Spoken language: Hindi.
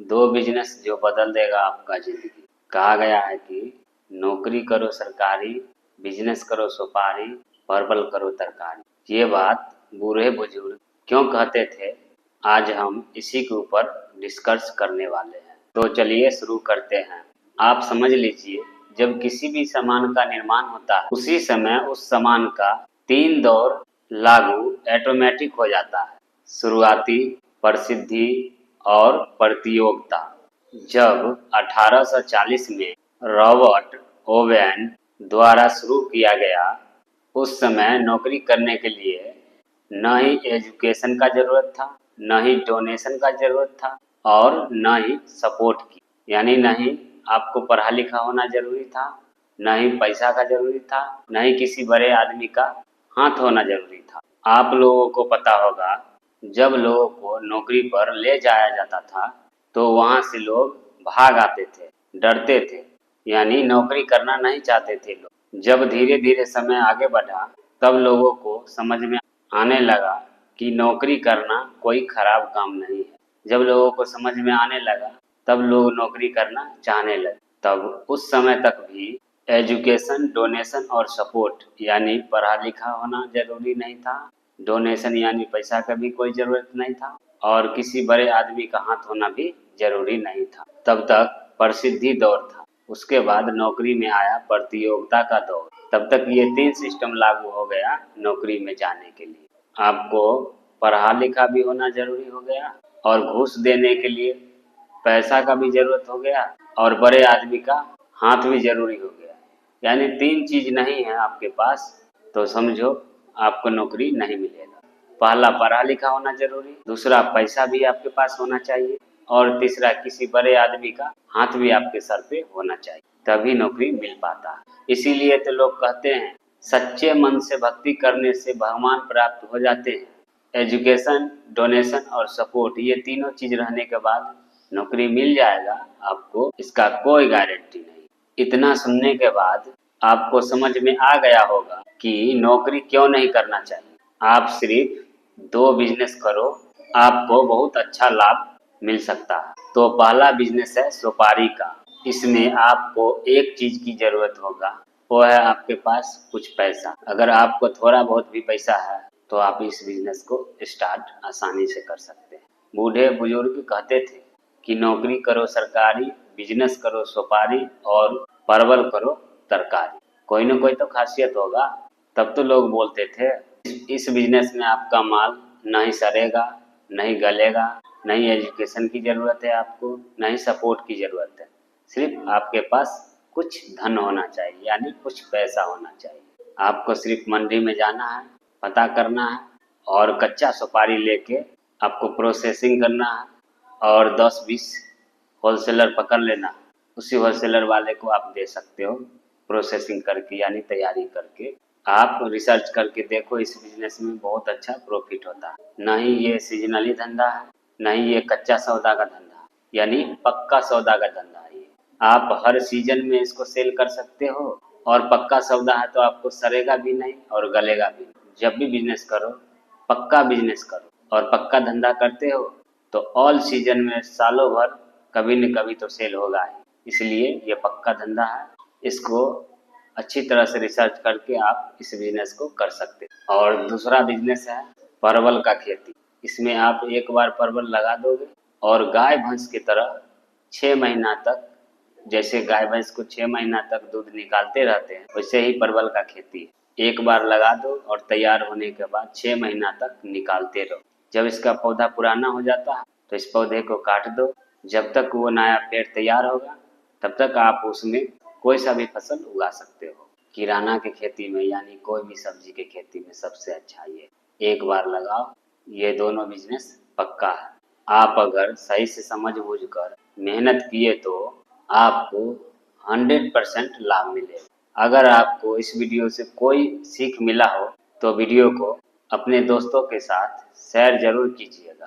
दो बिजनेस जो बदल देगा आपका जिंदगी। कहा गया है कि नौकरी करो सरकारी, बिजनेस करो सुपारी, परवल करो तरकारी। ये बात बूढ़े बुजुर्ग क्यों कहते थे, आज हम इसी के ऊपर डिस्कस करने वाले हैं। तो चलिए शुरू करते हैं। आप समझ लीजिए, जब किसी भी सामान का निर्माण होता है उसी समय उस सामान का 3 दौर लागू ऑटोमेटिक हो जाता है। शुरुआती, प्रसिद्धि और प्रतियोगिता। जब 1840 में रॉबर्ट ओवेन द्वारा शुरू किया गया, उस समय नौकरी करने के लिए न ही एजुकेशन का जरूरत था, न ही डोनेशन का जरूरत था और न ही सपोर्ट की, यानी न ही आपको पढ़ा लिखा होना जरूरी था, न ही पैसा का जरूरी था, न ही किसी बड़े आदमी का हाथ होना जरूरी था। आप लोगों को पता होगा, जब लोगों को नौकरी पर ले जाया जाता था तो वहाँ से लोग भाग आते थे, डरते थे, यानी नौकरी करना नहीं चाहते थे लोग। जब धीरे धीरे समय आगे बढ़ा तब लोगों को समझ में आने लगा कि नौकरी करना कोई खराब काम नहीं है। जब लोगों को समझ में आने लगा तब लोग नौकरी करना चाहने लगे। तब उस समय तक भी एजुकेशन, डोनेशन और सपोर्ट यानी पढ़ा लिखा होना जरूरी नहीं था, डोनेशन यानी पैसा का भी कोई ज़रूरत नहीं था और किसी बड़े आदमी का हाथ होना भी ज़रूरी नहीं था। तब तक प्रसिद्धि दौर था, उसके बाद नौकरी में आया प्रतियोगिता का दौर। तब तक ये 3 सिस्टम लागू हो गया नौकरी में जाने के लिए। आपको पढ़ा लिखा भी होना ज़रूरी हो गया और घूस देने के लिए पैसा का भी ज़रूरत हो गया और बड़े आदमी का हाथ भी ज़रूरी हो गया। यानी 3 चीज़ नहीं है आपके पास तो समझो आपको नौकरी नहीं मिलेगा। पहला पढ़ा लिखा होना जरूरी, दूसरा पैसा भी आपके पास होना चाहिए और तीसरा किसी बड़े आदमी का हाथ भी आपके सर पे होना चाहिए, तभी नौकरी मिल पाता है। इसीलिए तो लोग कहते हैं, सच्चे मन से भक्ति करने से भगवान प्राप्त हो जाते हैं। एजुकेशन, डोनेशन और सपोर्ट, ये तीनों चीज रहने के बाद नौकरी मिल जाएगा आपको, इसका कोई गारंटी नहीं। इतना सुनने के बाद आपको समझ में आ गया होगा कि नौकरी क्यों नहीं करना चाहिए। आप सिर्फ 2 बिजनेस करो, आपको बहुत अच्छा लाभ मिल सकता है। तो पहला बिजनेस है सुपारी का। इसमें आपको एक चीज की जरूरत होगा, वो है आपके पास कुछ पैसा। अगर आपको थोड़ा बहुत भी पैसा है तो आप इस बिजनेस को स्टार्ट आसानी से कर सकते हैं। बूढ़े बुजुर्ग कहते थे कि नौकरी करो सरकारी, बिजनेस करो सुपारी और परवल करो तरकारी। कोई ना कोई तो खासियत होगा, तब तो लोग बोलते थे। इस बिजनेस में आपका माल नहीं सड़ेगा, नहीं गलेगा, नहीं एजुकेशन की ज़रूरत है आपको, नहीं सपोर्ट की ज़रूरत है। सिर्फ आपके पास कुछ धन होना चाहिए, यानी कुछ पैसा होना चाहिए। आपको सिर्फ मंडी में जाना है, पता करना है और कच्चा सुपारी लेके आपको प्रोसेसिंग करना है और 10-20 होलसेलर पकड़ लेना, उसी होलसेलर वाले को आप दे सकते हो प्रोसेसिंग करके, यानी तैयारी करके। आप रिसर्च करके देखो, इस बिजनेस में बहुत अच्छा प्रॉफिट होता है। ना ही ये सीजनली धंधा है, ना ही ये कच्चा सौदा का धंधा, यानी पक्का सौदा का धंधा है ये। आप हर सीजन में इसको सेल कर सकते हो और पक्का सौदा है तो आपको सड़ेगा भी नहीं और गलेगा भी नहीं। जब भी बिजनेस करो, पक्का बिजनेस करो और पक्का धंधा करते हो तो ऑल सीजन में सालों भर कभी न कभी तो सेल होगा ही। इसलिए ये पक्का धंधा है, इसको अच्छी तरह से रिसर्च करके आप इस बिजनेस को कर सकते हैं। और दूसरा बिजनेस है परवल का खेती। इसमें आप एक बार परवल लगा दोगे और गाय भैंस की तरह 6 महीना तक, जैसे गाय भैंस को 6 महीना तक दूध निकालते रहते हैं, वैसे ही परवल का खेती है। एक बार लगा दो और तैयार होने के बाद 6 महीना तक निकालते रहो। जब इसका पौधा पुराना हो जाता है तो इस पौधे को काट दो। जब तक वो नया पेड़ तैयार होगा तब तक आप उसमें कोई सा भी फसल उगा सकते हो। किराना की खेती में, यानी कोई भी सब्जी की खेती में सबसे अच्छा ये एक बार लगाओ, ये दोनों बिजनेस पक्का है। आप अगर सही से समझ बूझ कर मेहनत किए तो आपको 100% लाभ मिलेगा। अगर आपको इस वीडियो से कोई सीख मिला हो तो वीडियो को अपने दोस्तों के साथ शेयर जरूर कीजिएगा।